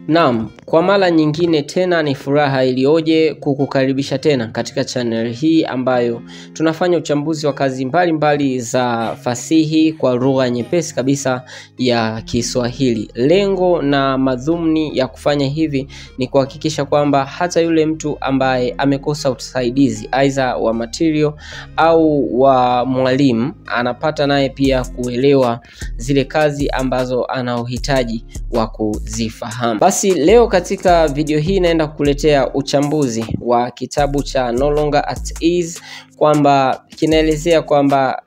Naam, kwa mara nyingine tena ni furaha iliyoje kukukaribisha tena katika channel hii ambayo tunafanya uchambuzi wa kazi mbalimbali za fasihi kwa lugha nyepesi kabisa ya Kiswahili. Lengo na madhumuni ya kufanya hivi ni kuhakikisha kwamba hata yule mtu ambaye amekosa usaidizi aidha wa material au wa mwalimu anapata naye pia kuelewa zile kazi ambazo ana uhitaji wa kuzifahamu. Basi leo katika video hii naenda kukuletea uchambuzi wa kitabu cha No Longer at Ease, kwamba kinaelezea kwamba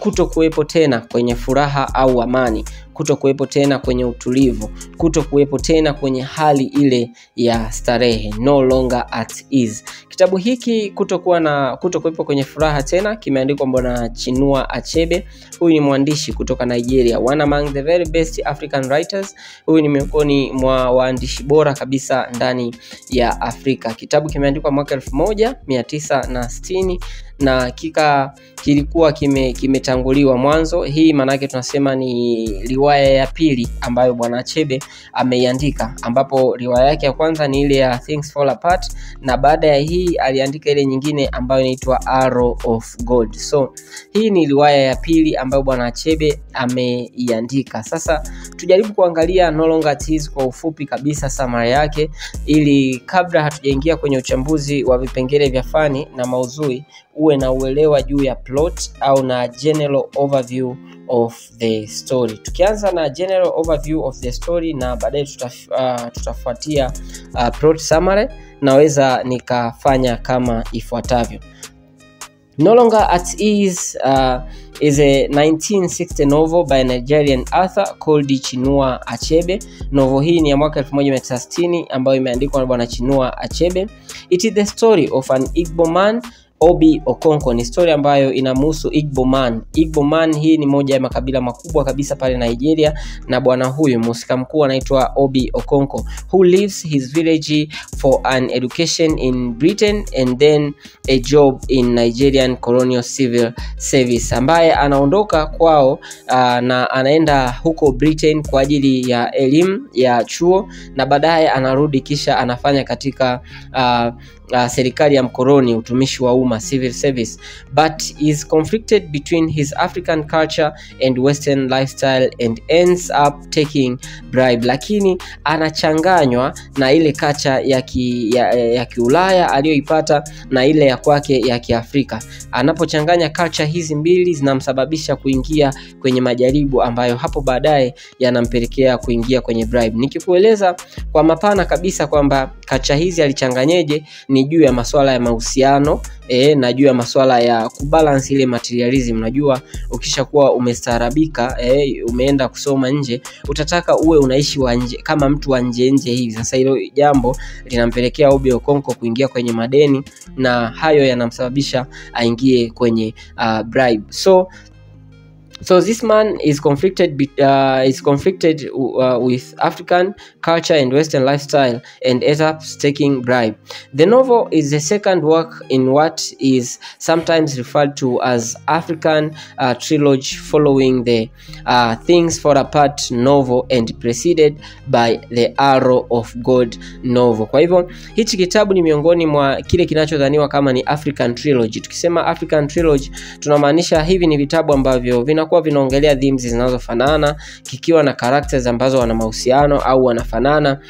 kutokuwepo tena kwenye furaha au amani, kutokuwepo tena kwenye utulivu, kutokuwepo tena kwenye hali ile ya starehe, no longer at ease. Kitabu hiki kutokuwepo kwenye furaha tena kimeandikwa na Chinua Achebe. Huyu ni mwandishi kutoka Nigeria, one among the very best African writers. Huyu ni miongoni mwa waandishi bora kabisa ndani ya Afrika. Kitabu kimeandikwa mwaka 1960 na kilikuwa kimetanguliwa mwanzo. Hii maana yake tunasema ni riwaya ya pili ambayo bwana Achebe ameiandika, ambapo riwaya yake ya kwanza ni ile ya Things Fall Apart, na baada ya hii aliandika ile nyingine ambayo inaitwa Arrow of God. So hii ni riwaya ya pili ambayo bwana Achebe ameiandika. Sasa tujaribu kuangalia No Longer at Ease kwa ufupi kabisa summary yake, ili kabla hatujaingia kwenye uchambuzi wa vipengele vya fani na maudhui uwe na uelewa juu ya plot au na general overview of the story. Tukianza na general overview of the story na baadaye tutafuatia plot summary, naweza nikafanya kama ifuatavyo. No Longer at Ease is a 1960 novel by Nigerian author called Chinua Achebe. Novel hii ni ya mwaka 1960 ambayo imeandikwa na bwana Chinua Achebe. It is the story of an Igbo man, Obi Okonkwo. Ni story ambayo inamhusu Igbo man. Igbo man hii ni moja ya makabila makubwa kabisa pale Nigeria, na bwana huyu mhusika mkuu anaitwa Obi Okonkwo, who leaves his village for an education in Britain and then a job in Nigerian colonial civil service, ambaye anaondoka kwao na anaenda huko Britain kwa ajili ya elimu ya chuo, na baadaye anarudi kisha anafanya katika serikali ya mkoloni, utumishi wa umma, civil service, but is conflicted between his African culture and Western lifestyle and ends up taking bribe. Lakini anachanganywa na ile culture ya Kiulaya aliyoipata na ile ya kwake ya Kiafrika. Anapochanganya culture hizi mbili zinamsababisha kuingia kwenye majaribu ambayo hapo baadaye yanampelekea kuingia kwenye bribe. Nikikueleza kwa mapana kabisa kwamba culture hizi alichanganyeje, ni juu ya masuala ya mahusiano na juu ya masuala ya kubalance ile materialism. Unajua ukishakuwa umestaarabika, umeenda kusoma nje, utataka uwe unaishi wa nje kama mtu wa nje hivi. Sasa hilo jambo linampelekea Obi Okonkwo kuingia kwenye madeni, na hayo yanamsababisha aingie kwenye bribe. So this man is conflicted with African culture and Western lifestyle and ends up taking bribe. The novel is the second work in what is sometimes referred to as African trilogy, following the Things Fall Apart novel and preceded by the Arrow of God novel. Kwa hivyo hichi kitabu ni miongoni mwa kile kinachodhaniwa kama ni African trilogy. Tukisema African trilogy tunamaanisha hivi ni vitabu ambavyo vinakuwa vinaongelea themes zinazofanana, kikiwa na characters ambazo wana mahusiano au wanafanana.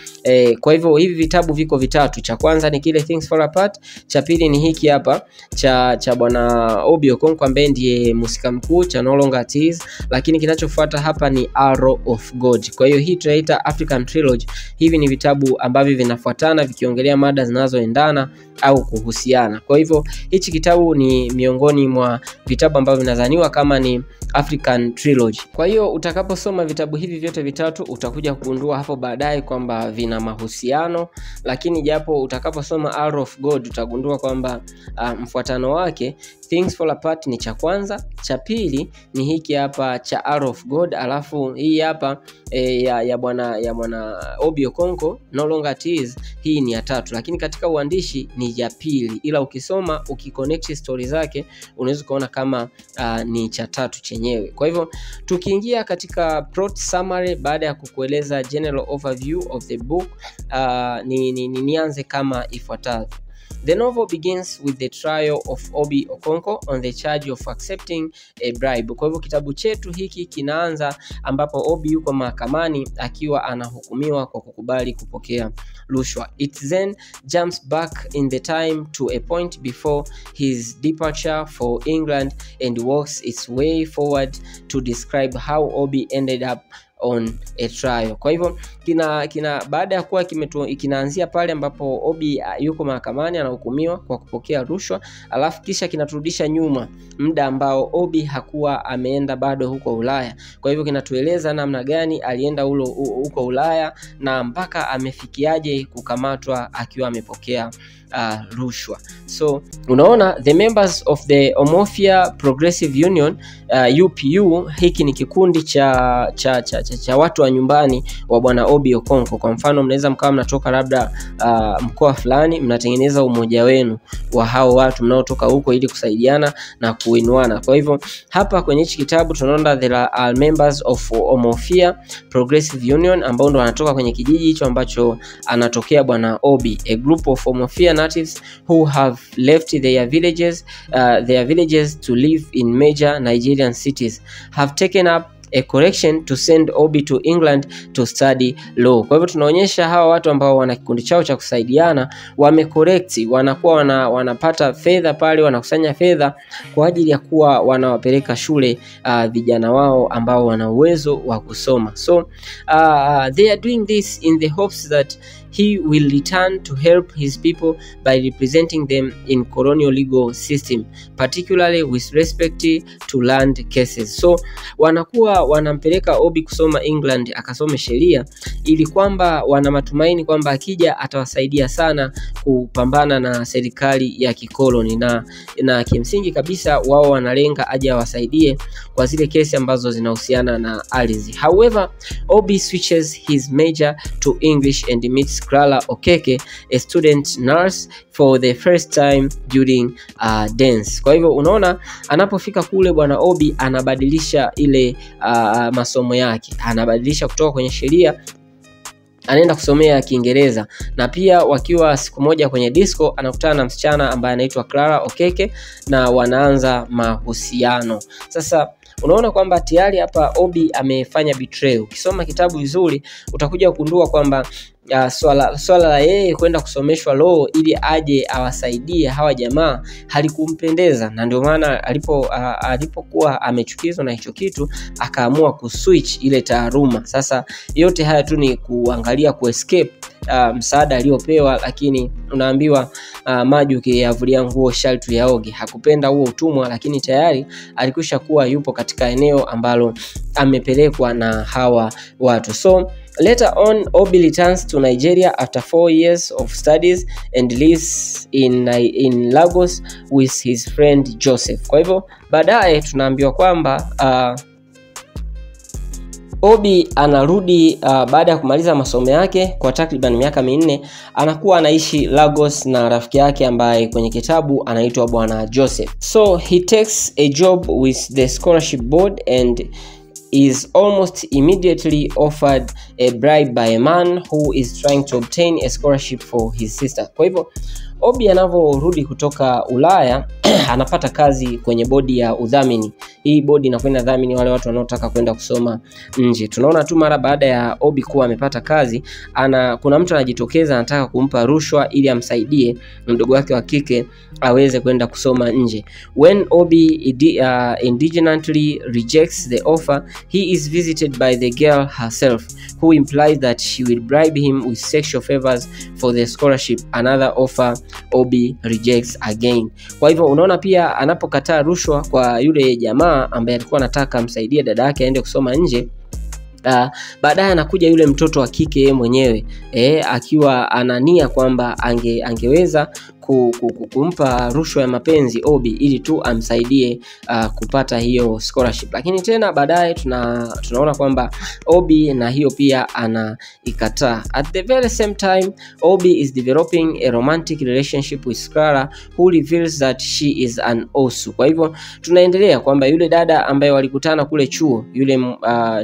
Kwa hivyo hivi vitabu viko vitatu. Cha kwanza ni kile Things Fall Apart, cha pili ni hiki hapa cha bwana Obi Okonkwo ambaye ndiye mhusika mkuu cha No Longer at Ease, lakini kinachofuata hapa ni Arrow of God. Kwa hiyo hii tunaita African trilogy. Hivi ni vitabu ambavyo vinafuatana vikiongelea mada zinazoendana au kuhusiana. Kwa hivyo hichi kitabu ni miongoni mwa vitabu ambavyo vinadhaniwa kama ni African trilogy. Kwa hiyo utakaposoma vitabu hivi vyote vitatu utakuja kugundua hapo baadaye kwamba vina mahusiano, lakini japo utakaposoma Arrow of God utagundua kwamba mfuatano wake Things Fall Apart ni cha kwanza, cha pili ni hiki hapa cha Arrow of God, alafu hii hapa ya bwana Obi Okonkwo No Longer at Ease hii ni ya tatu, lakini katika uandishi ni ya pili, ila ukisoma ukiconnect story zake unaweza kuona kama ni cha tatu chenyewe. mwenyewe. Kwa hivyo tukiingia katika plot summary, baada ya kukueleza general overview of the book, nianze kama ifuatavyo. The novel begins with the trial of Obi Okonkwo on the charge of accepting a bribe. Kwa hivyo kitabu chetu hiki kinaanza ambapo Obi yuko mahakamani akiwa anahukumiwa kwa kukubali kupokea rushwa. It then jumps back in the time to a point before his departure for England and works its way forward to describe how Obi ended up on a trial. Kwa hivyo baada ya kuwa kinaanzia pale ambapo Obi yuko mahakamani anahukumiwa kwa kupokea rushwa, alafu kisha kinaturudisha nyuma muda ambao Obi hakuwa ameenda bado huko Ulaya. Kwa hivyo kinatueleza namna gani alienda huko Ulaya na mpaka amefikiaje kukamatwa akiwa amepokea rushwa. So unaona, the members of the Omofia Progressive Union, UPU, hiki ni kikundi cha watu wa nyumbani wa bwana Obi Okonkwo. Kwa mfano, mnaweza mkawa mnatoka labda mkoa fulani, mnatengeneza umoja wenu wa hao watu mnaotoka huko ili kusaidiana na kuinuana. Kwa hivyo hapa kwenye hichi kitabu tunaona there are members of Omofia Progressive Union ambao ndo wanatoka kwenye kijiji hicho ambacho anatokea bwana Obi. A group of Omofia natives who have left their villages to live in major Nigerian cities have taken up a correction to send Obi to England to study law. Kwa hivyo tunaonyesha hawa watu ambao wana kikundi chao cha kusaidiana wamecorrect, wanakuwa wanapata fedha pale, wanakusanya fedha kwa ajili ya kuwa wanawapeleka shule vijana wao ambao wana uwezo wa kusoma. So they are doing this in the hopes that he will return to help his people by representing them in colonial legal system, particularly with respect to land cases. So wanakuwa wanampeleka Obi kusoma England akasome sheria, ili kwamba wana matumaini kwamba akija atawasaidia sana kupambana na serikali ya kikoloni, na kimsingi kabisa wao wanalenga aje awasaidie kwa zile kesi ambazo zinahusiana na ardhi. However, Obi switches his major to English and meets Clara a student nurse, for the first time during dance. Kwa hivyo unaona, anapofika kule bwana Obi anabadilisha ile masomo yake, anabadilisha kutoka kwenye sheria anaenda kusomea Kiingereza. Na pia wakiwa siku moja kwenye disco anakutana na msichana ambaye anaitwa Clara na wanaanza mahusiano. Sasa unaona kwamba tayari hapa Obi amefanya betrayal. Ukisoma kitabu vizuri utakuja kugundua kwamba swala la yeye kwenda kusomeshwa law ili aje awasaidie hawa jamaa halikumpendeza, na ndio maana alipokuwa amechukizwa na hicho kitu akaamua kuswitch ile taaluma. Sasa yote haya tu ni kuangalia kuescape msaada aliopewa, lakini unaambiwa maji ukiyavulia nguo sharti yaoge. Hakupenda huo utumwa, lakini tayari alikwisha kuwa yupo katika eneo ambalo amepelekwa na hawa watu. So later on, Obi returns to Nigeria after 4 years of studies and lives in Lagos with his friend Joseph. Kwa hivyo baadaye tunaambiwa kwamba Obi anarudi baada ya kumaliza masomo yake kwa takriban miaka 4, anakuwa anaishi Lagos na rafiki yake ambaye kwenye kitabu anaitwa bwana Joseph. So he takes a job with the scholarship board and is almost immediately offered a bribe by a man who is trying to obtain a scholarship for his sister. Kwa hivyo Obi anavorudi kutoka Ulaya anapata kazi kwenye bodi ya udhamini. Hii bodi inakwenda dhamini wale watu wanaotaka kwenda kusoma nje. Tunaona tu mara baada ya Obi kuwa amepata kazi, kuna mtu anajitokeza anataka kumpa rushwa ili amsaidie mdogo wake wa kike aweze kwenda kusoma nje. When Obi indignantly rejects the offer, he is visited by the girl herself, who implies that she will bribe him with sexual favors for the scholarship. Another offer Obi rejects again. Kwa hivyo unaona pia anapokataa rushwa kwa yule jamaa ambaye alikuwa anataka msaidie dada yake aende kusoma nje, baadaye anakuja yule mtoto wa kike yeye mwenyewe akiwa anania kwamba angeweza kumpa rushwa ya mapenzi Obi ili tu amsaidie kupata hiyo scholarship. Lakini tena baadaye tunaona kwamba Obi na hiyo pia anaikataa. At the very same time, Obi is developing a romantic relationship with Clara, who reveals that she is an osu. Kwa hivyo tunaendelea kwamba yule dada ambaye walikutana kule chuo, yule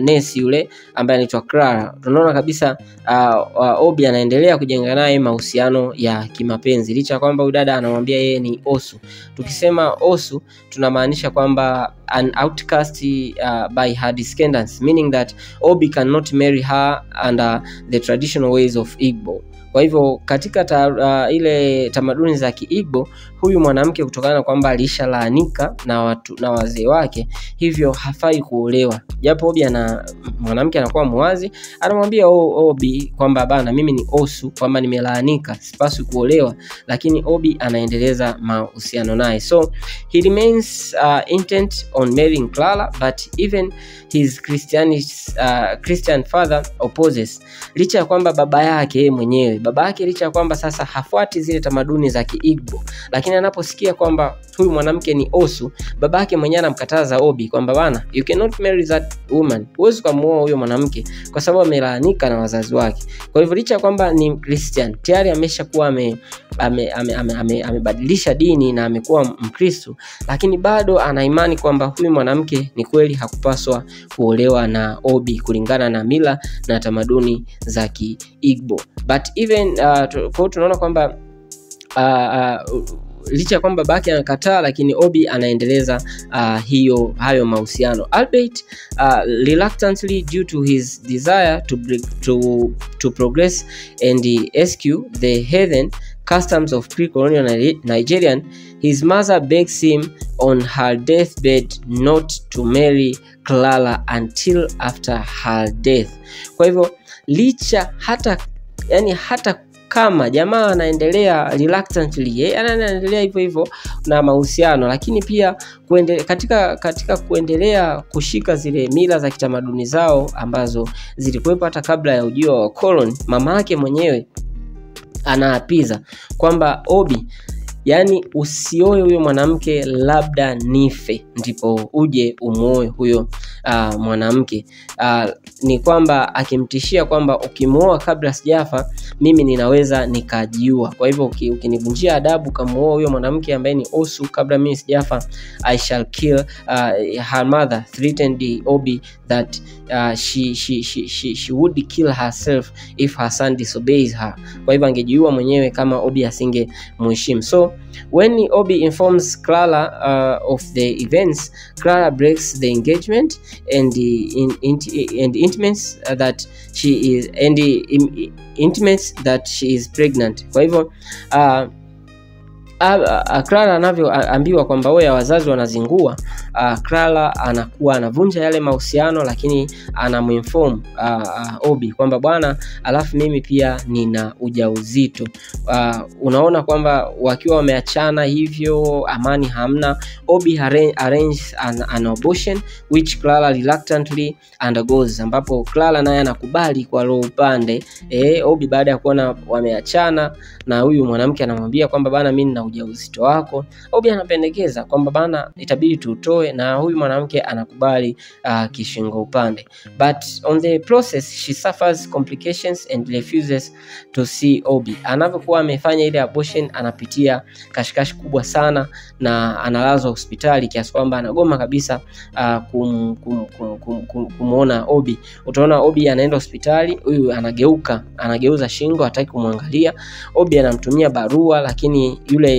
nesi yule ambaye anaitwa Clara, tunaona kabisa Obi anaendelea kujenga naye mahusiano ya kimapenzi, licha kwamba yule dada anamwambia yeye ni osu. Tukisema osu tunamaanisha kwamba an outcast by her descendants, meaning that Obi cannot marry her under the traditional ways of Igbo. Kwa hivyo katika ile tamaduni za Kiigbo, huyu mwanamke kutokana na kwamba alishalaanika na wazee wake, hivyo hafai kuolewa. Japo Obi mwanamke anakuwa muwazi, anamwambia Obi kwamba bana, mimi ni osu, kwamba nimelaanika, sipaswi kuolewa, lakini Obi anaendeleza mahusiano naye. So he remains intent on marrying Clara, but even his Christian father opposes. Licha ya kwamba baba yake licha ya kwamba sasa hafuati zile tamaduni za Kiigbo, lakini anaposikia kwamba huyu mwanamke ni osu, baba yake mwenyewe anamkataza Obi kwamba bana, you cannot marry that woman, huwezi kumuoa huyo mwanamke kwa sababu amelaanika na wazazi wake. Kwa hivyo licha ya kwamba ni Christian, tayari ameshakuwa amebadilisha dini na amekuwa Mkristo, lakini bado ana imani kwamba huyu mwanamke ni kweli hakupaswa kuolewa na Obi kulingana na mila na tamaduni za Kiigbo. But even kwa tunaona kwamba licha ya kwamba babake anakataa, lakini Obi anaendeleza hayo mahusiano, albeit reluctantly due to his desire to progress and eschew the heathen customs of pre-colonial Nigerian. His mother begs him on her deathbed not to marry Clara until after her death. Kwa hivyo licha hata kama jamaa anaendelea reluctantly, anaendelea hivyo na mahusiano, lakini pia katika kuendelea kushika zile mila za kitamaduni zao ambazo zilikuwepo hata kabla ya ujio wa koloni, mama yake mwenyewe anaapiza kwamba Obi, yani usioe huyo mwanamke, labda nife ndipo uje umuoe huyo mwanamke. Ni kwamba akimtishia kwamba ukimuoa kabla sijafa, mimi ninaweza nikajiua. Kwa hivyo ukinivunjia adabu kamuoa huyo mwanamke ambaye ni osu kabla mimi sijafa, I shall kill her mother. Threatened Obi that she would kill herself if her son disobeys her. Kwa hivyo angejiua mwenyewe kama Obi asinge mheshimu. So when Obi informs Clara of the events, Clara breaks the engagement and intimates that she is pregnant. Kwa hivyo Clara anavyoambiwa kwamba wewe wazazi wanazingua, Clara anakuwa anavunja yale mahusiano, lakini anamuinform Obi kwamba bwana, alafu mimi pia nina ujauzito. Unaona kwamba wakiwa wameachana hivyo, amani hamna. Obi arranges an abortion which Clara reluctantly undergoes, ambapo Clara naye anakubali kwa roho upande. Obi baada ya kuona wameachana na huyu mwanamke anamwambia kwamba bana, mimi nina ujauzito wako. Obi anapendekeza kwamba bana, itabidi tutoe, na huyu mwanamke anakubali kishingo upande. But on the process she suffers complications and refuses to see Obi. Anapokuwa amefanya ile abortion, anapitia kashikashi kubwa sana na analazwa hospitali kiasi kwamba anagoma kabisa kumuona Obi. Utaona Obi anaenda hospitali, huyu anageuza shingo, hataki kumwangalia. Obi anamtumia barua, lakini yule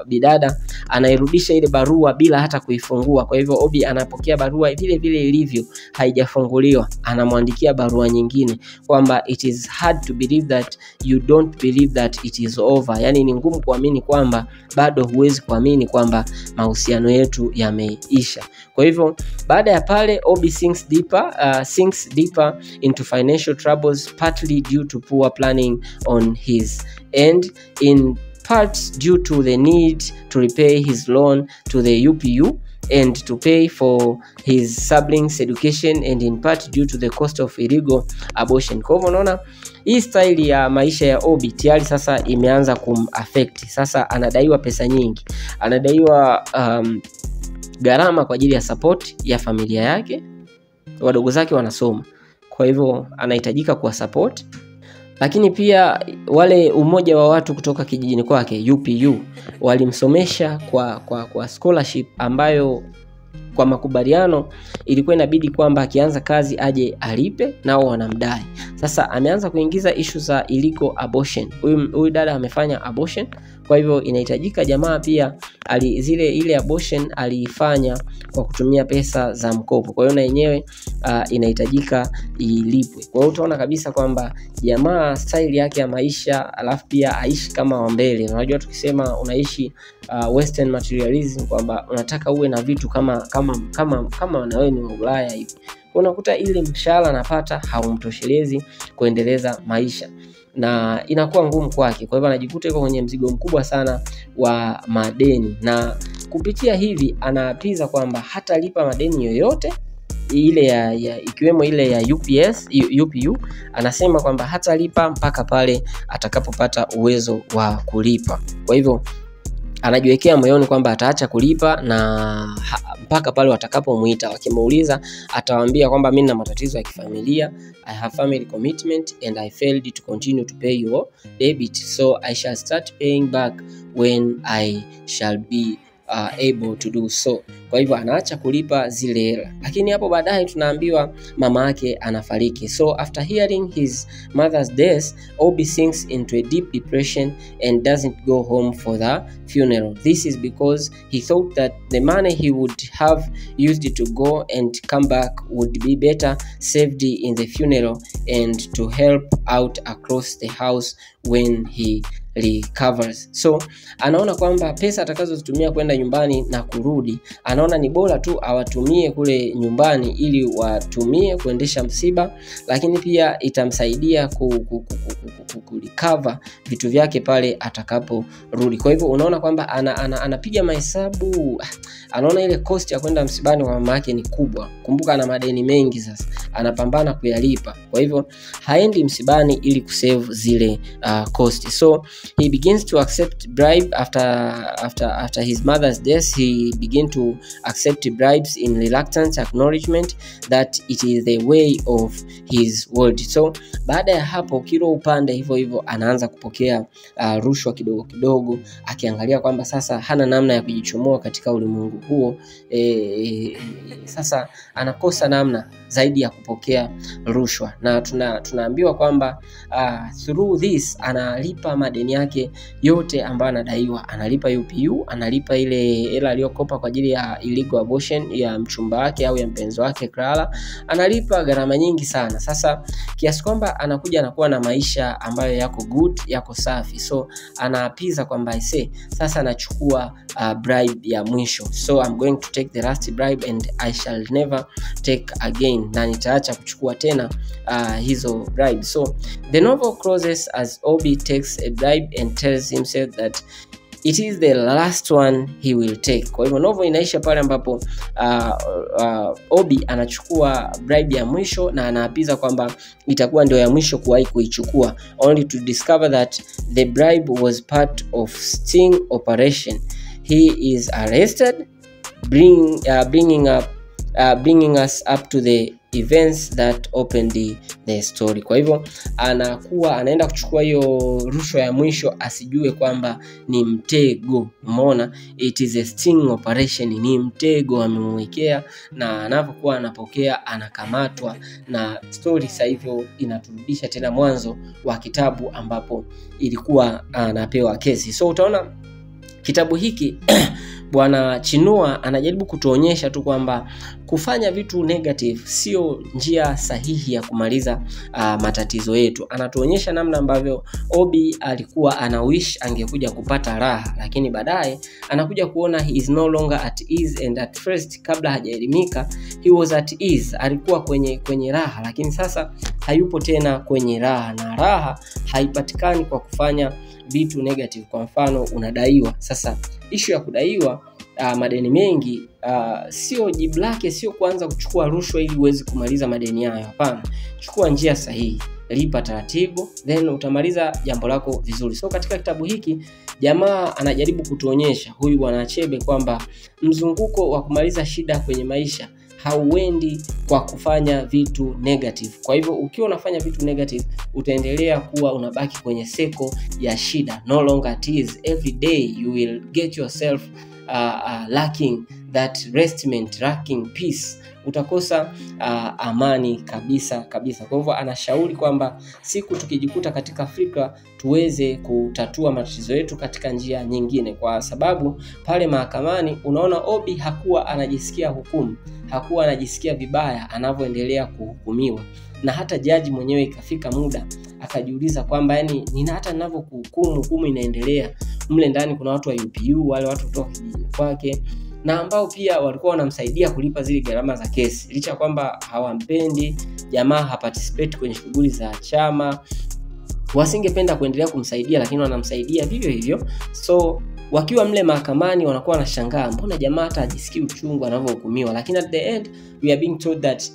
bidada anairudisha ile barua bila hata kuifungua. Kwa hivyo Obi anapokea barua vile vile ilivyo, haijafunguliwa. Anamwandikia barua nyingine kwamba it is hard to believe that you don't believe that it is over. Yani ni ngumu kuamini kwamba bado huwezi kuamini kwamba mahusiano yetu yameisha. Kwa hivyo baada ya pale Obi sinks deeper into financial troubles, partly due to poor planning on his end, in part due to the need to repay his loan to the UPU and to pay for his siblings' education, and in part due to the cost of illegal abortion. Kwa hivyo unaona hii style ya maisha ya Obi tayari sasa imeanza kumaffect. Sasa anadaiwa pesa nyingi, anadaiwa gharama kwa ajili ya support ya familia yake, wadogo zake wanasoma, kwa hivyo anahitajika kuwa support. Lakini pia wale umoja wa watu kutoka kijijini kwake UPU walimsomesha kwa scholarship ambayo kwa makubaliano ilikuwa inabidi kwamba akianza kazi aje alipe, nao wanamdai. Sasa ameanza kuingiza issue za illegal abortion. Huyu dada amefanya abortion, kwa hivyo inahitajika jamaa pia ile abortion aliifanya kwa kutumia pesa za mkopo, kwa hiyo na yenyewe inahitajika ilipwe. Kwa hiyo utaona kabisa kwamba jamaa style yake ya maisha, alafu pia aishi kama wa mbele. Unajua tukisema unaishi western materialism kwamba unataka uwe na vitu kama na wewe ni Ulaya hivi, unakuta ile mshahara anapata haumtoshelezi kuendeleza maisha na inakuwa ngumu kwake. Kwa hivyo anajikuta yuko kwenye mzigo mkubwa sana wa madeni, na kupitia hivi anaapiza kwamba hatalipa madeni yoyote ile ya ikiwemo ile ya UPU. Anasema kwamba hatalipa mpaka pale atakapopata uwezo wa kulipa. Kwa hivyo anajiwekea moyoni kwamba ataacha kulipa na mpaka pale watakapomuita. Wakimuuliza atawaambia kwamba mimi nina matatizo ya kifamilia, I have family commitment and I failed to continue to pay your debit, so I shall start paying back when I shall be able to do so. Kwa hivyo anaacha kulipa zile hela, lakini hapo baadaye tunaambiwa mama yake anafariki. So after hearing his mother's death, Obi sinks into a deep depression and doesn't go home for the funeral. This is because he thought that the money he would have used to go and come back would be better saved in the funeral and to help out across the house when he recovers. So anaona kwamba pesa atakazozitumia kwenda nyumbani na kurudi, anaona ni bora tu awatumie kule nyumbani ili watumie kuendesha msiba, lakini pia itamsaidia recover vitu vyake pale atakaporudi. Kwa hivyo unaona kwamba anapiga mahesabu, anaona ile cost ya kwenda msibani kwa mama yake ni kubwa. Kumbuka ana madeni mengi, sasa anapambana kuyalipa. Kwa hivyo haendi msibani ili kusave zile cost. So he begins to accept bribe after his mother's death. He began to accept bribes in reluctant acknowledgement that it is the way of his world. So baada ya hapo kila upande hivyo anaanza kupokea rushwa kidogo kidogo, akiangalia kwamba sasa hana namna ya kujichomoa katika ulimwengu huo. Sasa anakosa namna zaidi ya kupokea rushwa, na tunaambiwa kwamba through this analipa madeni yake yote ambayo anadaiwa. Analipa UPU, analipa ile hela aliyokopa kwa ajili ya illegal abortion ya mchumba wake au ya mpenzi wake Clara, analipa gharama nyingi sana. Sasa kiasi kwamba anakuja anakuwa na maisha ambayo yako good, yako safi. So anaapiza kwamba sasa anachukua bribe ya mwisho. So I'm going to take the last bribe and I shall never take again, na nitaacha kuchukua tena hizo bribe. So the novel closes as Obi takes a bribe and tells himself that it is the last one he will take. Kwa hivyo novel inaisha pale ambapo Obi anachukua bribe ya mwisho na anaapiza kwamba itakuwa ndio ya mwisho kuwahi kuichukua, only to discover that the bribe was part of sting operation. He is arrested, bringing us up to the events that opened the story. Kwa hivyo anaenda kuchukua hiyo rushwa ya mwisho asijue kwamba ni mtego. Umeona, it is a sting operation, ni mtego amemwekea, na anapokuwa anapokea anakamatwa, na story sasa hivyo inaturudisha tena mwanzo wa kitabu ambapo ilikuwa anapewa kesi. So utaona kitabu hiki Bwana Chinua anajaribu kutuonyesha tu kwamba kufanya vitu negative sio njia sahihi ya kumaliza matatizo yetu. Anatuonyesha namna ambavyo Obi alikuwa anawish angekuja kupata raha, lakini baadaye anakuja kuona he is no longer at ease, and at first kabla hajaelimika he was at ease, alikuwa kwenye raha, lakini sasa hayupo tena kwenye raha, na raha haipatikani kwa kufanya vitu negative. Kwa mfano unadaiwa, sasa issue ya kudaiwa madeni mengi, sio jibu lake sio kuanza kuchukua rushwa ili uweze kumaliza madeni hayo. Hapana, chukua njia sahihi. lipa taratibu, then utamaliza jambo lako vizuri. So katika kitabu hiki jamaa anajaribu kutuonyesha huyu bwana Achebe kwamba mzunguko wa kumaliza shida kwenye maisha hauendi kwa kufanya vitu negative. Kwa hivyo ukiwa unafanya vitu negative, utaendelea kuwa unabaki kwenye seko ya shida. No longer it is every day you will get yourself lacking that restment, lacking peace. Utakosa amani kabisa. Kwa hivyo anashauri kwamba siku tukijikuta katika fikra tuweze kutatua matatizo yetu katika njia nyingine, kwa sababu pale mahakamani unaona Obi hakuwa anajisikia hukumu, hakuwa anajisikia vibaya anavyoendelea kuhukumiwa, na hata jaji mwenyewe ikafika muda akajiuliza kwamba yani nina hata ninavyokuhukumu hukumu inaendelea, mle ndani kuna watu wa UPU, wale watu kutoka kijijini kwake, na ambao pia walikuwa wanamsaidia kulipa zile gharama za kesi, licha kwamba hawampendi jamaa, haparticipate kwenye shughuli za chama, wasingependa kuendelea kumsaidia lakini wanamsaidia vivyo hivyo. So wakiwa mle mahakamani wanakuwa wanashangaa mbona jamaa hata hajisikii uchungu anavyohukumiwa, lakini at the end we are being told that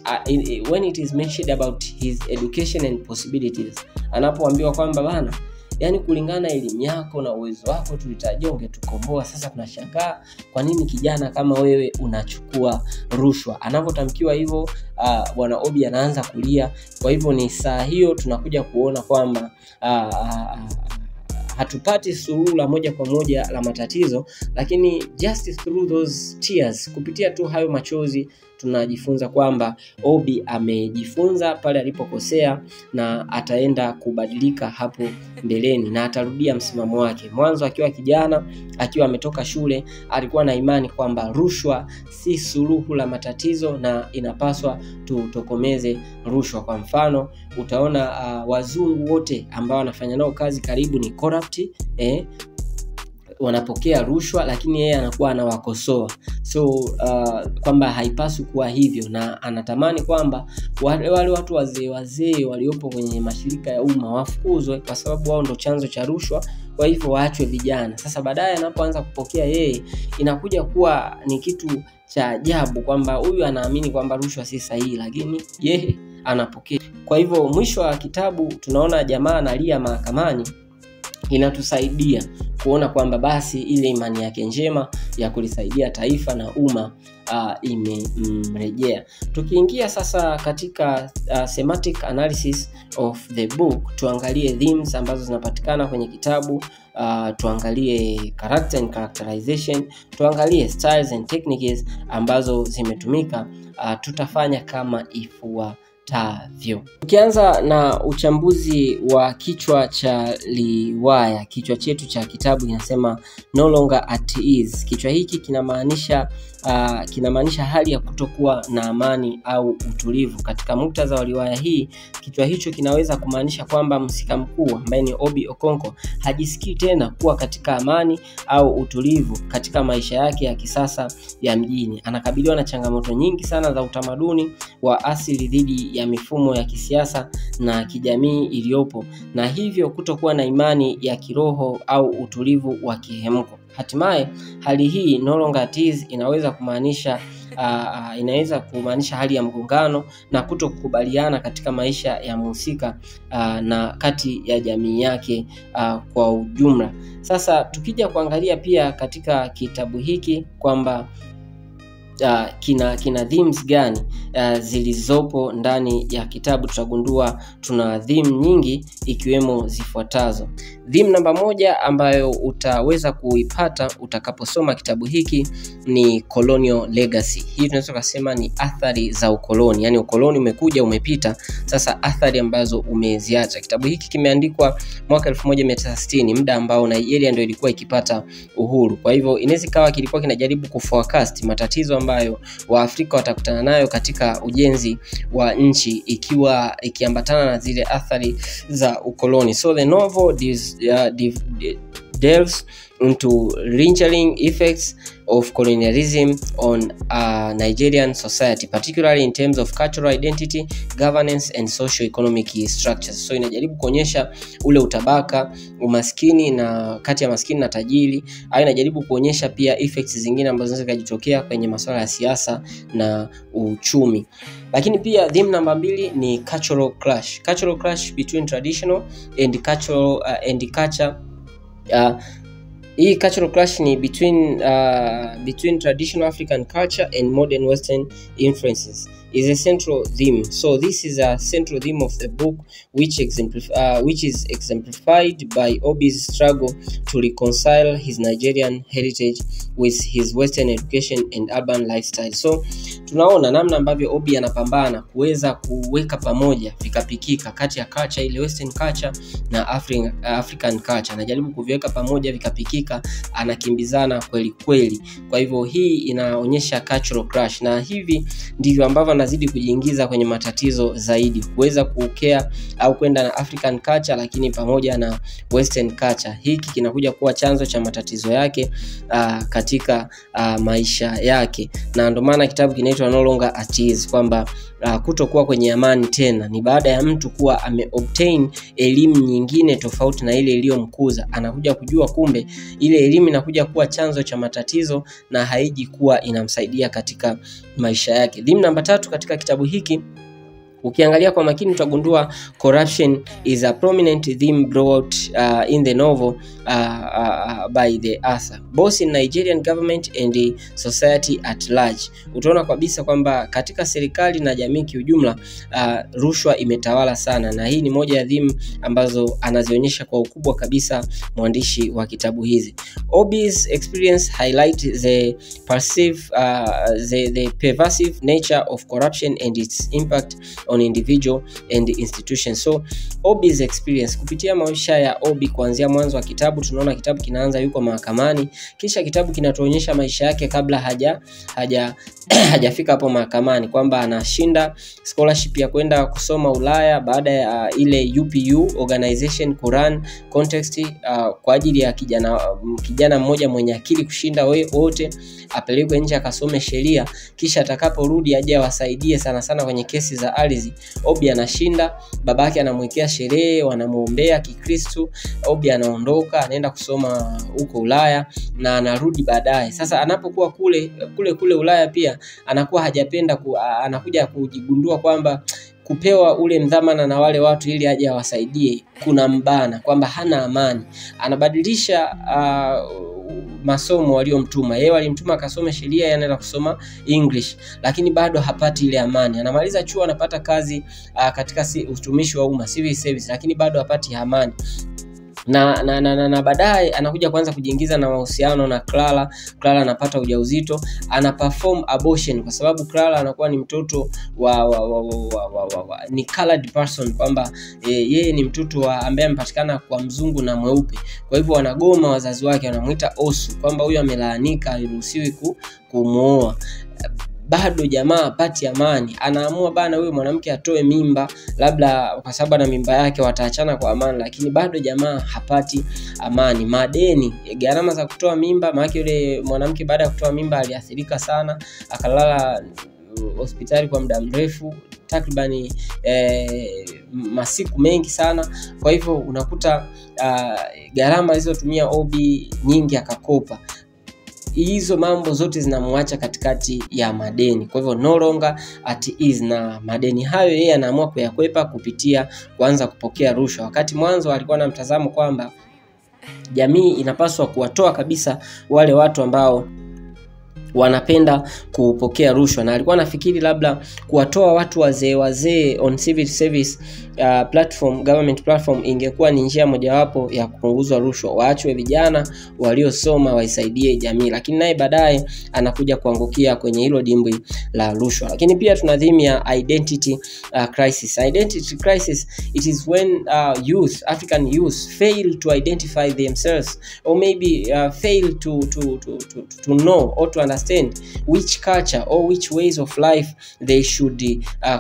when it is mentioned about his education and possibilities, anapoambiwa kwamba bana, yani kulingana na elimu yako na uwezo wako tulitarajia ungetukomboa, sasa tunashangaa kwa nini kijana kama wewe unachukua rushwa. Anavyotamkiwa hivyo bwana Obi anaanza kulia. Kwa hivyo ni saa hiyo tunakuja kuona kwamba hatupati suluhu la moja kwa moja la matatizo, lakini just through those tears, kupitia tu hayo machozi, tunajifunza kwamba Obi amejifunza pale alipokosea na ataenda kubadilika hapo mbeleni na atarudia msimamo wake. Mwanzo akiwa kijana, akiwa ametoka shule, alikuwa na imani kwamba rushwa si suluhu la matatizo na inapaswa tutokomeze rushwa. Kwa mfano, utaona wazungu wote ambao wanafanya nao kazi karibu ni corrupt, wanapokea rushwa, lakini yeye anakuwa anawakosoa. So kwamba haipaswi kuwa hivyo, na anatamani kwamba wale watu wazee waliopo kwenye mashirika ya umma wafukuzwe, kwa sababu wao ndo chanzo cha rushwa, kwa hivyo waachwe vijana. Sasa baadaye anapoanza kupokea yeye, inakuja kuwa ni kitu cha ajabu kwamba huyu anaamini kwamba rushwa si sahihi, lakini yeye anapokea. Kwa hivyo mwisho wa kitabu tunaona jamaa analia mahakamani. Inatusaidia kuona kwamba basi ile imani yake njema ya kulisaidia taifa na umma imemrejea. Tukiingia sasa katika thematic analysis of the book, tuangalie themes ambazo zinapatikana kwenye kitabu, tuangalie character and characterization, tuangalie styles and techniques ambazo zimetumika. Tutafanya kama ifuatavyo. Tukianza na uchambuzi wa kichwa cha riwaya, kichwa chetu cha kitabu kinasema no longer at ease. Kichwa hiki kinamaanisha hali ya kutokuwa na amani au utulivu. Katika muktadha wa riwaya hii, kichwa hicho kinaweza kumaanisha kwamba mhusika mkuu ambaye ni Obi Okonkwo hajisikii tena kuwa katika amani au utulivu katika maisha yake ya kisasa ya mjini. Anakabiliwa na changamoto nyingi sana za utamaduni wa asili dhidi ya mifumo ya kisiasa na kijamii iliyopo, na hivyo kutokuwa na imani ya kiroho au utulivu wa kihemko. Hatimaye hali hii no longer at ease inaweza kumaanisha hali ya mgongano na kutokubaliana katika maisha ya mhusika na kati ya jamii yake kwa ujumla. Sasa tukija kuangalia pia katika kitabu hiki kwamba kina themes gani zilizopo ndani ya kitabu, tutagundua tuna theme nyingi ikiwemo zifuatazo. Theme namba 1 ambayo utaweza kuipata utakaposoma kitabu hiki ni colonial legacy. Hii tunaweza kusema ni athari za ukoloni, yani ukoloni umekuja umepita, sasa athari ambazo umeziacha. Kitabu hiki kimeandikwa mwaka 1960, muda ambao Nigeria ndio ilikuwa ikipata uhuru. Kwa hivyo inaweza kawa kilikuwa kinajaribu kuforecast matatizo ambayo Waafrika watakutana nayo katika ujenzi wa nchi, ikiambatana na zile athari za ukoloni. So the novel delves into lingering effects of colonialism on Nigerian society, particularly in terms of cultural identity, governance and socio-economic structures. So inajaribu kuonyesha ule utabaka, umaskini na kati ya maskini na tajiri, au inajaribu kuonyesha pia effects zingine ambazo zinaweza kujitokea kwenye masuala ya siasa na uchumi. Lakini pia theme namba 2 ni cultural clash. Cultural clash between traditional and cultural and culture. Hii cultural clash ni between traditional African culture and modern Western influences is a central theme. So this is a central theme of the book, which is exemplified by Obi's struggle to reconcile his Nigerian heritage with his Western education and urban lifestyle. So tunaona namna ambavyo Obi anapambana kuweza kuweka pamoja vikapikika kati ya culture ile Western culture na African culture. Anajaribu kuviweka pamoja vikapikika, anakimbizana kweli kweli. Kwa hivyo hii inaonyesha cultural clash, na hivi ndivyo ambavyo anazidi kujiingiza kwenye matatizo zaidi, kuweza kuokea au kwenda na African culture lakini pamoja na Western culture. Hiki kinakuja kuwa chanzo cha matatizo yake katika maisha yake, na ndio maana kitabu kinaitwa No Longer at Ease, kwamba kutokuwa kwenye amani tena ni baada ya mtu kuwa ameobtain elimu nyingine tofauti na ile iliyomkuza. Anakuja kujua kumbe ile elimu inakuja kuwa chanzo cha matatizo na haiji kuwa inamsaidia katika maisha yake. Theme namba 3 katika kitabu hiki, ukiangalia kwa makini utagundua corruption is a prominent theme brought in the novel by the author, both in Nigerian government and the society at large. Utaona kabisa kwamba katika serikali na jamii kiujumla rushwa imetawala sana, na hii ni moja ya theme ambazo anazionyesha kwa ukubwa kabisa mwandishi wa kitabu hizi. Obi's experience highlight the pervasive nature of corruption and its impact on individual and institutions. So Obi's experience, kupitia maisha ya Obi kuanzia mwanzo wa kitabu, tunaona kitabu kinaanza yuko mahakamani, kisha kitabu kinatuonyesha maisha yake kabla hajafika hapo mahakamani, kwamba anashinda scholarship ya kwenda kusoma Ulaya baada ya ile UPU organization Quran context kwa ajili ya kijana mmoja mwenye akili kushinda wote apelekwe nje akasome sheria, kisha atakaporudi aje awasaidie sana kwenye kesi za ardhi. Obi anashinda, babake anamwekea sherehe, wanamuombea Kikristo, Obi anaondoka anaenda kusoma huko Ulaya na anarudi baadaye. Sasa anapokuwa kule Ulaya pia anakuwa hajapenda anakuja kujigundua kwamba kupewa ule mdhamana na wale watu ili aje awasaidie kuna mbana, kwamba hana amani. Anabadilisha masomo waliomtuma. Yeye walimtuma akasome sheria, yeye anaenda kusoma English, lakini bado hapati ile amani. Anamaliza chuo, anapata kazi katika utumishi wa umma, civil service, lakini bado hapati amani. Na baadaye anakuja kuanza kujiingiza na mahusiano na Clara. Clara anapata ujauzito, ana perform abortion kwa sababu Clara anakuwa ni mtoto ni colored person, kwamba yeye ni mtoto ambaye amepatikana kwa mzungu na mweupe. Kwa hivyo wanagoma wazazi wake, wanamuita Osu, kwamba huyu amelaanika, haruhusiwi kumuoa. Bado jamaa hapati amani. Anaamua bana huyo mwanamke atoe mimba, labda kwa sababu na mimba yake wataachana kwa amani, lakini bado jamaa hapati amani. Madeni, gharama za kutoa mimba, maana yule mwanamke baada ya kutoa mimba aliathirika sana, akalala hospitali kwa muda mrefu, takribani masiku mengi sana. Kwa hivyo unakuta gharama alizotumia Obi nyingi akakopa. Hizo mambo zote zinamwacha katikati ya madeni. Kwa hivyo no longer at ease, na madeni hayo yeye anaamua kuyakwepa kupitia kuanza kupokea rushwa. Wakati mwanzo alikuwa na mtazamo kwamba jamii inapaswa kuwatoa kabisa wale watu ambao wanapenda kupokea rushwa, na alikuwa anafikiri labda kuwatoa watu wazee on civil service platform, government platform, ingekuwa ni njia mojawapo ya kupunguza rushwa, waachwe vijana waliosoma waisaidie jamii. Lakini naye baadaye anakuja kuangukia kwenye hilo dimbwi la rushwa. Lakini pia tuna theme ya identity crisis. Identity crisis, it is when African youth fail to identify themselves, or maybe fail to know or to understand understand which culture or which ways of life they should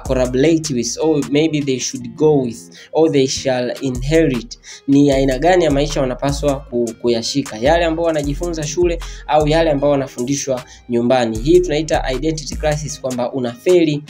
correlate with, or maybe they should go with, or they shall inherit. Ni aina gani ya maisha wanapaswa kuyashika, yale ambao wanajifunza shule au yale ambao wanafundishwa nyumbani. Hii tunaita identity crisis, kwamba unafeli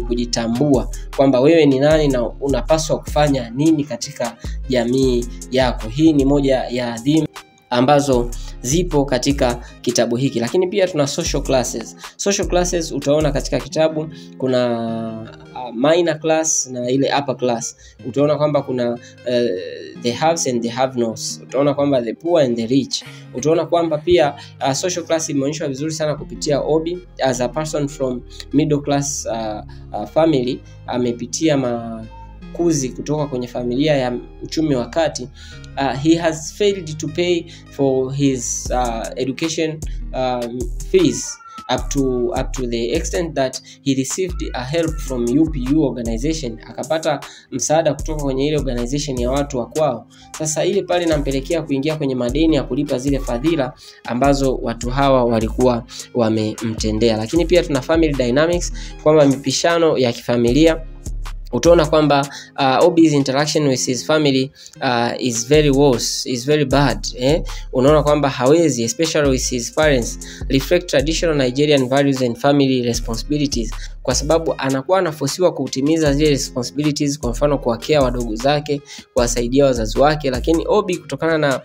kujitambua kwamba wewe ni nani na unapaswa kufanya nini katika jamii yako. Hii ni moja ya theme ambazo zipo katika kitabu hiki. Lakini pia tuna social classes. Social classes utaona katika kitabu kuna minor class na ile upper class. Utaona kwamba kuna the haves and the have-nots. Utaona kwamba the poor and the rich. Utaona kwamba pia social class imeonyeshwa vizuri sana kupitia Obi as a person from middle class family. Amepitia makuzi kutoka kwenye familia ya uchumi wa kati. He has failed to pay for his education fees up to the extent that he received a help from UPU organization. Akapata msaada kutoka kwenye ile organization ya watu wa kwao. Sasa ile pale inampelekea kuingia kwenye madeni ya kulipa zile fadhila ambazo watu hawa walikuwa wamemtendea. Lakini pia tuna family dynamics, kwamba mipishano ya kifamilia. Utaona kwamba Obi's interaction with his family is very worse, is very bad. Unaona kwamba hawezi, especially with his parents, reflect traditional Nigerian values and family responsibilities, kwa sababu anakuwa anafosiwa kutimiza zile responsibilities, kwa mfano kuwakea wadogo zake, kuwasaidia wazazi wake. Lakini Obi, kutokana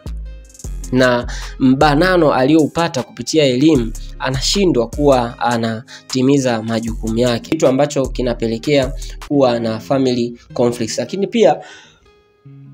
na mbanano aliyoupata kupitia elimu, anashindwa kuwa anatimiza majukumu yake, kitu ambacho kinapelekea kuwa na family conflicts. Lakini pia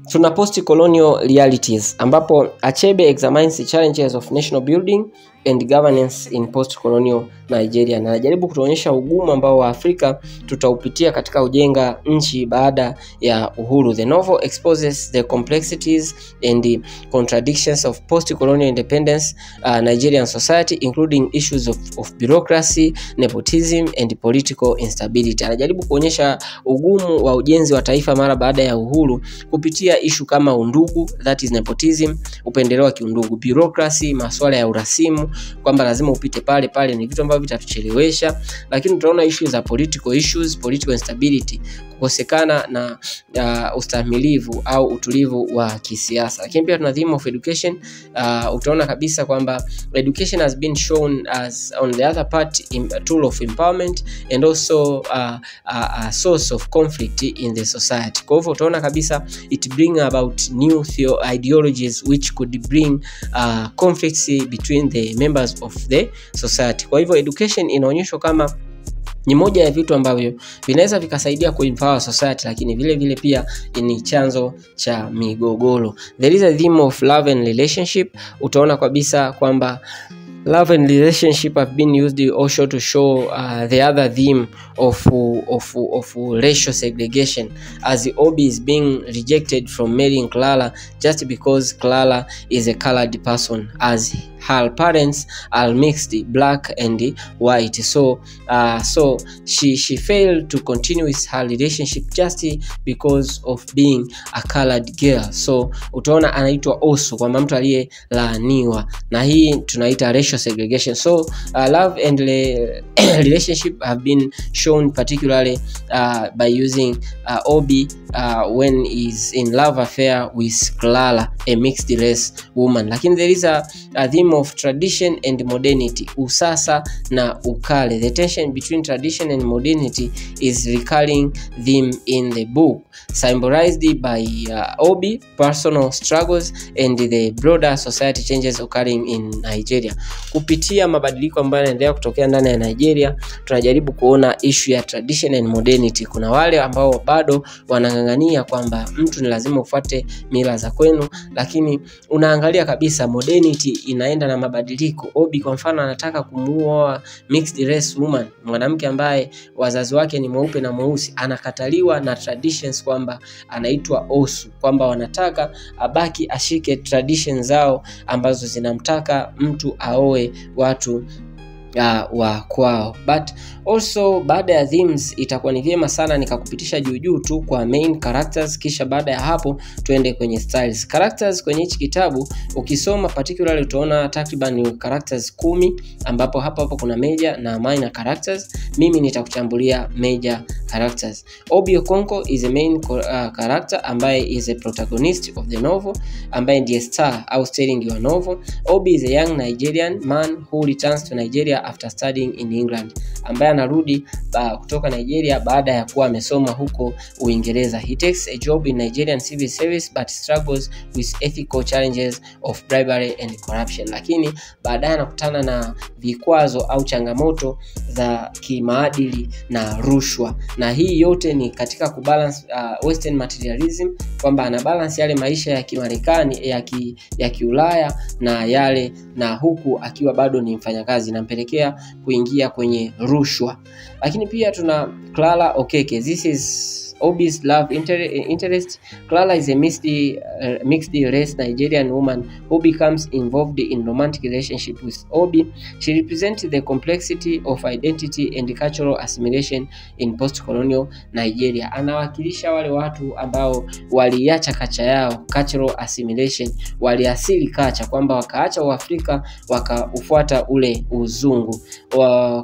tuna post-colonial realities, ambapo Achebe examines the challenges of national building and governance in post-colonial Nigeria, na anajaribu kutuonyesha ugumu ambao wa Afrika tutaupitia katika ujenga nchi baada ya uhuru. The novel exposes the complexities and the contradictions of post-colonial independence Nigerian society, including issues of bureaucracy, nepotism and political instability. Anajaribu kuonyesha ugumu wa ujenzi wa taifa mara baada ya uhuru kupitia issue kama undugu, that is nepotism, upendeleo wa kiundugu, bureaucracy, masuala ya urasimu, kwamba lazima upite pale, ni vitu ambavyo vitatuchelewesha. Lakini tutaona issues za political issues, political instability, kukosekana na ustahimilivu au utulivu wa kisiasa. Lakini pia tuna theme of education. Utaona kabisa kwamba education has been shown as, on the other part, a tool of empowerment and also a source of conflict in the society. Kwa hivyo utaona kabisa it bring about new ideologies which could bring conflicts between the members of the society. Kwa hivyo education inaonyeshwa kama ni moja ya vitu ambavyo vinaweza vikasaidia kuempower society, lakini vile vile pia ni chanzo cha migogoro. There is a theme of love and relationship. Utaona kabisa kwamba love and relationship have been used also to show the other theme of racial segregation, as Obi is being rejected from marrying Clara just because Clara is a colored person, as her parents are mixed, black and white. So she failed to continue with her relationship just because of being a colored girl. So utaona anaitwa osu, kwamba mtu aliyelaaniwa, na hii tunaita racial segregation. So love and relationship have been shown particularly by using Obi when is in love affair with Clara, a mixed race woman. Lakini there is a theme of tradition and modernity, usasa na ukale. The tension between tradition and modernity is recurring theme in the book, symbolized by Obi personal struggles and the broader society changes occurring in Nigeria. Kupitia mabadiliko ambayo yanaendelea kutokea ndani ya Nigeria, tunajaribu kuona issue ya tradition and modernity. Kuna wale ambao bado wanangangania kwamba mtu ni lazima ufuate mila za kwenu, lakini unaangalia kabisa modernity inaenda na mabadiliko. Obi kwa mfano anataka kumuoa mixed race woman, mwanamke ambaye wazazi wake ni mweupe na mweusi. Anakataliwa na traditions kwamba anaitwa osu, kwamba wanataka abaki ashike traditions zao ambazo zinamtaka mtu aoe watu wa kwao. But also baada ya themes itakuwa ni vyema sana nikakupitisha juu tu kwa main characters, kisha baada ya hapo tuende kwenye styles. Characters kwenye hichi kitabu ukisoma particularly utaona takriban characters 10, ambapo hapo kuna major na minor characters. Mimi nitakuchambulia major characters. Obi Okonkwo is a main character ambaye is a protagonist of the novel, ambaye ndiye star au starring your novel. Obi is a young Nigerian man who returns to Nigeria after studying in England, ambaye anarudi kutoka Nigeria baada ya kuwa amesoma huko Uingereza. He takes a job in Nigerian civil service but struggles with ethical challenges of bribery and corruption. Lakini baadaye anakutana na vikwazo au changamoto za kimaadili na rushwa, na hii yote ni katika kubalance western materialism, kwamba ana balance yale maisha ya Kimarekani ya Kiulaya na yale, na huku akiwa bado ni mfanyakazi, nampelekea kuingia kwenye rushwa. Lakini pia tuna Clara Okeke. This is Obi's love interest. Clara is a mixed race Nigerian woman who becomes involved in romantic relationship with Obi. She represents the complexity of identity and cultural assimilation in post-colonial Nigeria. Anawakilisha wale watu ambao waliacha kacha yao, cultural assimilation, waliasili kacha, kwamba wakaacha Uafrika wakaufuata ule uzungu.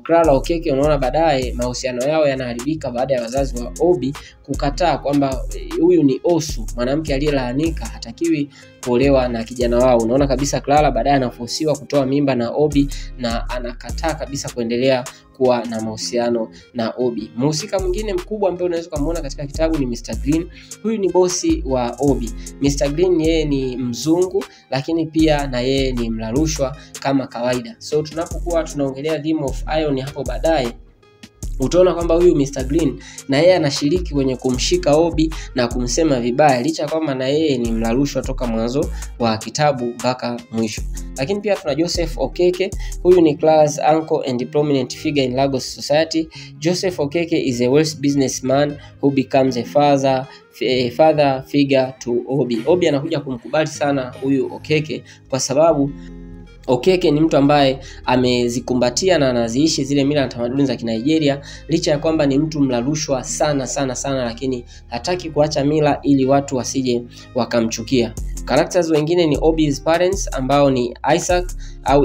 Clara Okeke, unaona baadaye mahusiano yao yanaharibika baada ya wazazi wa Obi kukataa kwamba huyu ni osu, mwanamke aliyelaanika, hatakiwi kuolewa na kijana wao. Unaona kabisa Clara baadaye anaforsiwa kutoa mimba na Obi na anakataa kabisa kuendelea kuwa na mahusiano na Obi. Mhusika mwingine mkubwa ambaye unaweza kumuona katika kitabu ni Mr. Green. Huyu ni bosi wa Obi. Mr. Green yeye ni mzungu, lakini pia na yeye ni mlarushwa kama kawaida. So tunapokuwa tunaongelea theme of iron hapo baadaye, utaona kwamba huyu Mr. Green na yeye anashiriki kwenye kumshika Obi na kumsema vibaya, licha kwamba na yeye ni mlarushwa toka mwanzo wa kitabu mpaka mwisho. Lakini pia tuna Joseph Okeke. Huyu ni Clara's uncle and prominent figure in Lagos society. Joseph Okeke is a wealthy businessman who becomes a father figure to Obi. Obi anakuja kumkubali sana huyu Okeke kwa sababu Okeke ni mtu ambaye amezikumbatia na anaziishi zile mila na tamaduni za Kinigeria, licha ya kwamba ni mtu mlarushwa sana, lakini hataki kuacha mila ili watu wasije wakamchukia. Characters wengine ni Obi's parents ambao ni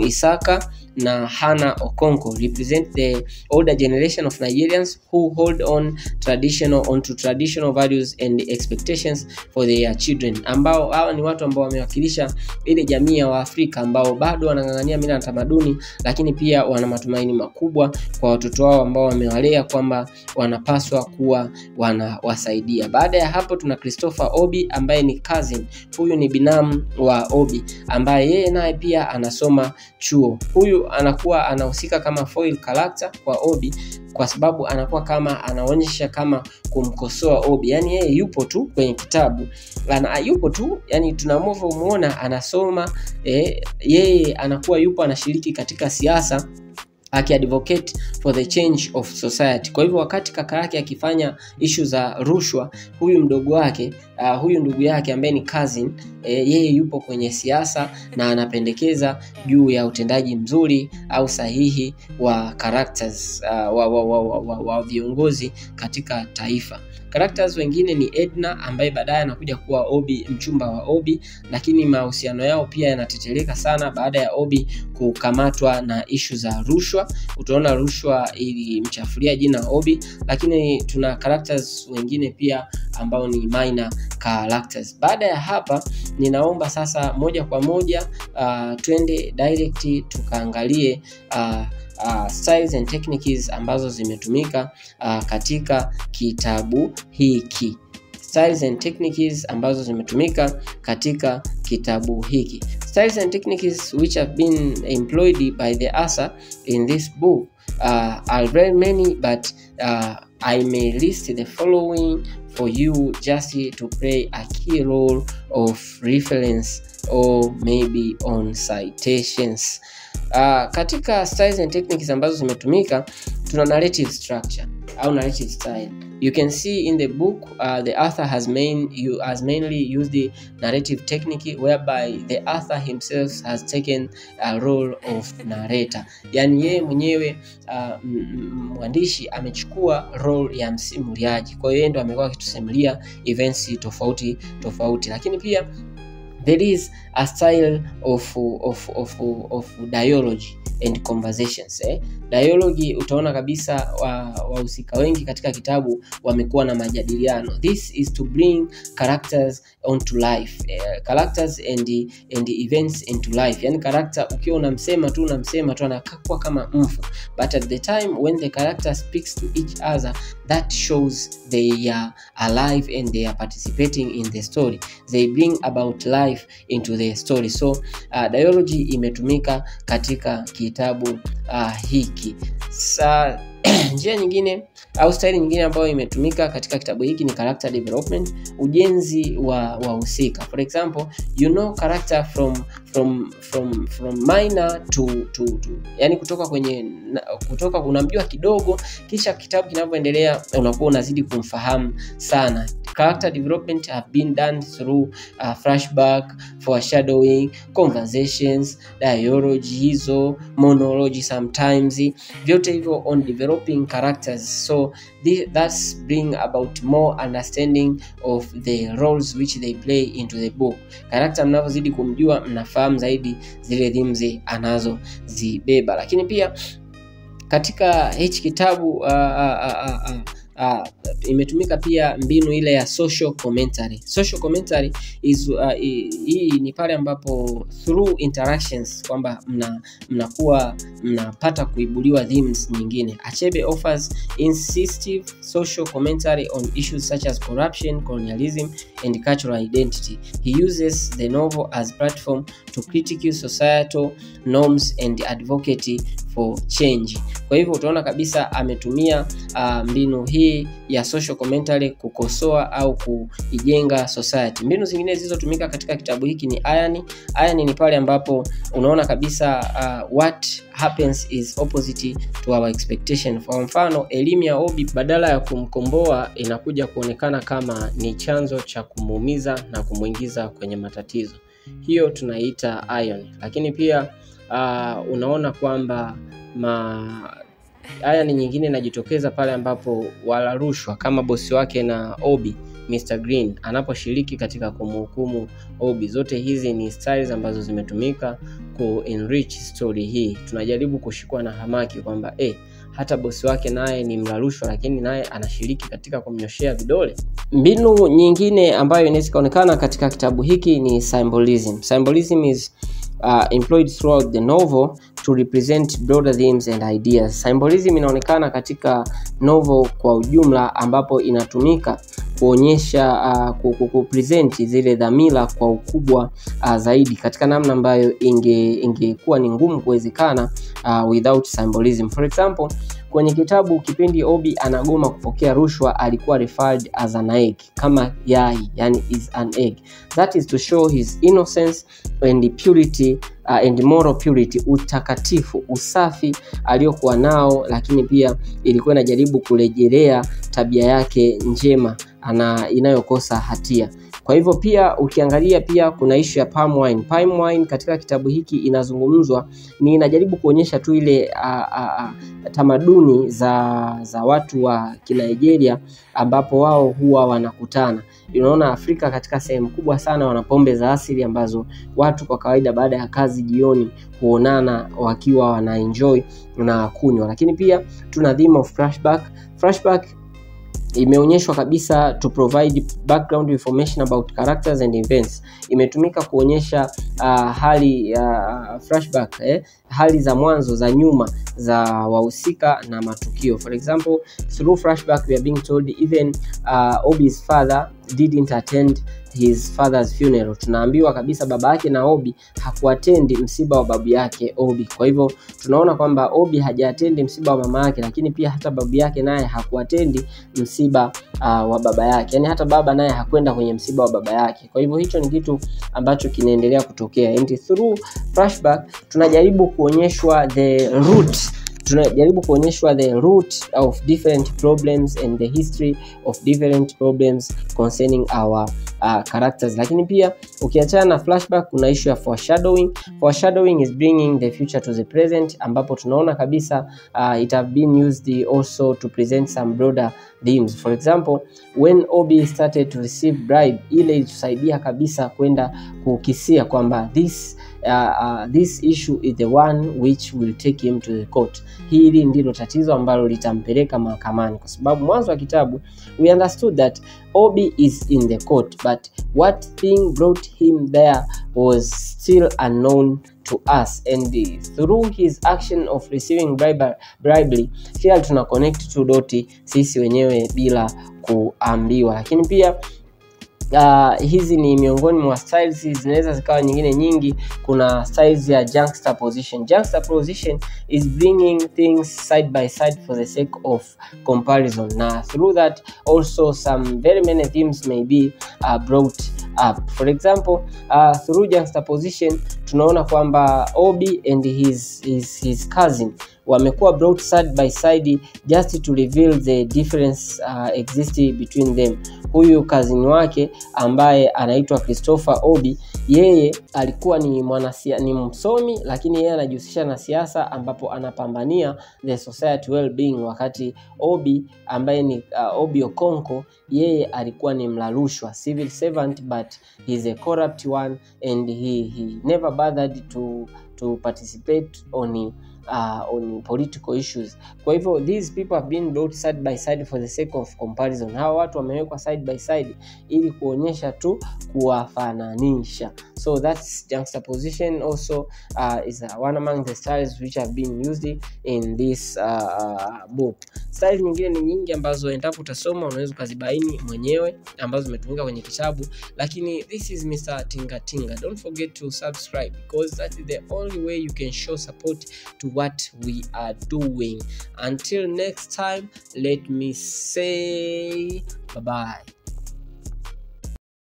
Isaka na Hana Okonkwo, represent the older generation of Nigerians who hold on to traditional values and expectations for their children, ambao hawa ni watu ambao wamewakilisha ile jamii ya Waafrika ambao bado wanang'ang'ania mila na tamaduni, lakini pia wana matumaini makubwa kwa watoto wao ambao wamewalea kwamba wanapaswa kuwa wanawasaidia. Baada ya hapo tuna Christopher Obi ambaye ni cousin. Huyu ni binamu wa Obi ambaye yeye naye pia anasoma chuo. Huyu anakuwa anahusika kama foil character kwa Obi kwa sababu anakuwa kama anaonyesha kama kumkosoa Obi. Yani yeye yupo tu kwenye kitabu, yupo tu, yani tunamwona anasoma, yeye anakuwa yupo anashiriki katika siasa aki-advocate for the change of society. Kwa hivyo wakati kaka yake akifanya issue za rushwa, huyu ndugu yake ambaye ni cousin, yeye yupo kwenye siasa na anapendekeza juu ya utendaji mzuri au sahihi wa characters wa viongozi katika taifa. Characters wengine ni Edna ambaye baadaye anakuja kuwa Obi, mchumba wa Obi, lakini mahusiano yao pia yanateteleka sana baada ya Obi kukamatwa na issue za rushwa. Utaona rushwa ilimchafulia jina Obi. Lakini tuna characters wengine pia ambao ni minor characters. Baada ya hapa ninaomba sasa moja kwa moja twende direct tukaangalie styles and techniques ambazo zimetumika katika kitabu hiki. Styles and techniques ambazo zimetumika katika kitabu hiki. Styles and techniques which have been employed by the author in this book are very many, but I may list the following for you just to play a key role of reference or maybe on citations. Katika styles and techniques ambazo zimetumika tuna narrative structure. au narrative style. You can see in the book the author has mainly used the narrative technique whereby the author himself has taken a role of narrator. Yani yeye mwenyewe mwandishi amechukua role ya msimuliaji. Kwa hiyo ndo amekuwa akitusimulia events tofauti tofauti. Lakini pia there is a style of dialogue and conversations. Dialogue utaona kabisa wahusika wengi katika kitabu wamekuwa na majadiliano. This is to bring characters onto life, characters and events into life. Yani character ukiwa unamsema tu anakuwa kama mfu, but at the time when the character speaks to each other, that shows they are alive and they are participating in the story. They bring about life into the story. So dialogue imetumika katika kitabu hiki. Njia nyingine au style nyingine ambayo imetumika katika kitabu hiki ni character development, ujenzi wa wahusika. For example, you know character from minor to yani kutoka unamjua kidogo, kisha kitabu kinavyoendelea unakuwa unazidi kumfahamu sana. Character development have been done through flashback, foreshadowing, conversations, dialogue, hizo monologue sometimes, vyote hivyo on developing characters. So that's bring about more understanding of the roles which they play into the book. Character mnavyozidi kumjua mnafahamu zaidi zile themes anazozibeba. Lakini pia katika hichi kitabu imetumika pia mbinu ile ya social commentary. Social commentary is hii ni pale ambapo through interactions kwamba mnakuwa mnapata kuibuliwa themes nyingine. Achebe offers incisive social commentary on issues such as corruption, colonialism and cultural identity. He uses the novel as platform to critique societal norms and advocate for change. Kwa hivyo utaona kabisa ametumia mbinu hii ya social commentary kukosoa au kuijenga society. Mbinu zingine zilizotumika katika kitabu hiki ni irony. Irony ni pale ambapo unaona kabisa what happens is opposite to our expectation. Kwa mfano, elimu ya Obi badala ya kumkomboa inakuja kuonekana kama ni chanzo cha kumuumiza na kumuingiza kwenye matatizo. Hiyo tunaita irony. Lakini pia unaona kwamba haya ni nyingine inajitokeza pale ambapo wala rushwa kama bosi wake na Obi, Mr. Green, anaposhiriki katika kumhukumu Obi. Zote hizi ni styles ambazo zimetumika ku enrich story hii. Tunajaribu kushikwa na hamaki kwamba hata bosi wake naye ni mlarushwa, lakini naye anashiriki katika kumnyoshea vidole. Mbinu nyingine ambayo inaweza kuonekana katika kitabu hiki ni symbolism. Symbolism is employed throughout the novel to represent broader themes and ideas. Symbolism inaonekana katika novel kwa ujumla, ambapo inatumika kuonyesha kupresent zile dhamira kwa ukubwa zaidi katika namna ambayo ingekuwa ni ngumu kuwezekana without symbolism. For example, kwenye kitabu kipindi Obi anagoma kupokea rushwa alikuwa referred as an egg, kama yai, yani is an egg. That is to show his innocence and purity and moral purity, utakatifu, usafi aliyokuwa nao, lakini pia ilikuwa inajaribu kurejelea tabia yake njema inayokosa hatia. Kwa hivyo pia ukiangalia pia kuna issue ya palm wine. Palm wine katika kitabu hiki inazungumzwa, ni inajaribu kuonyesha tu ile tamaduni za watu wa Nigeria ambapo wao huwa wanakutana. Unaona Afrika katika sehemu kubwa sana wana pombe za asili ambazo watu kwa kawaida baada ya kazi jioni huonana wakiwa wana enjoy na kunywa. Lakini pia tuna theme of flashback. Flashback imeonyeshwa kabisa to provide background information about characters and events. Imetumika kuonyesha hali flashback, hali za mwanzo za nyuma za wahusika na matukio. For example, through flashback we are being told even Obi's father didn't attend his father's funeral. Tunaambiwa kabisa baba yake na Obi hakuatendi msiba wa babu yake Obi. Kwa hivyo tunaona kwamba Obi hajaatendi msiba wa mama yake, lakini pia hata babu yake naye hakuatendi msiba wa baba yake. Yani hata baba naye hakwenda kwenye msiba wa baba yake. Kwa hivyo hicho ni kitu ambacho kinaendelea kutokea. And through flashback tunajaribu kuonyeshwa the root tunajaribu kuonyeshwa the root of different problems and the history of different problems concerning our characters. Lakini pia ukiachana na flashback, kuna issue ya foreshadowing. Foreshadowing is bringing the future to the present, ambapo tunaona kabisa it have been used also to present some broader themes. For example, when Obi started to receive bribe, ile itusaidia kabisa kwenda kukisia kwamba this issue is the one which will take him to the court. Hili ndilo tatizo ambalo litampeleka mahakamani, kwa sababu mwanzo wa kitabu we understood that Obi is in the court, but what thing brought him there was still unknown to us, and through his action of receiving bribery here tuna connect to doti sisi wenyewe bila kuambiwa. Lakini pia hizi ni miongoni mwa styles, zinaweza zikawa nyingine nyingi. Kuna styles ya juxtaposition. Juxtaposition is bringing things side by side for the sake of comparison, na through that also some very many themes may be brought up. For example, through juxtaposition tunaona kwamba Obi and his cousin wamekuwa brought side by side just to reveal the difference existing between them. Huyu cousin wake ambaye anaitwa Christopher Obi, yeye alikuwa ni msomi, lakini yeye anajihusisha na siasa, ambapo anapambania the society well-being, wakati Obi ambaye ni Obi Okonkwo, yeye alikuwa ni mlarushwa, civil servant, but he's a corrupt one, and he never bothered to participate on political issues. Kwa hivyo these people have been brought side by side for the sake of comparison. Hawa watu wamewekwa side by side ili kuonyesha tu, kuwafananisha. So that's juxtaposition also is one among the styles which have been used in this book. Styles nyingine ni nyingi ambazo endapo utasoma unaweza kuzibaini mwenyewe ambazo zimetumika kwenye kitabu, lakini this is Mr. Tinga Tinga. Don't forget to subscribe, because that is the only way you can show support to what we are doing. Until next time, let me say bye bye.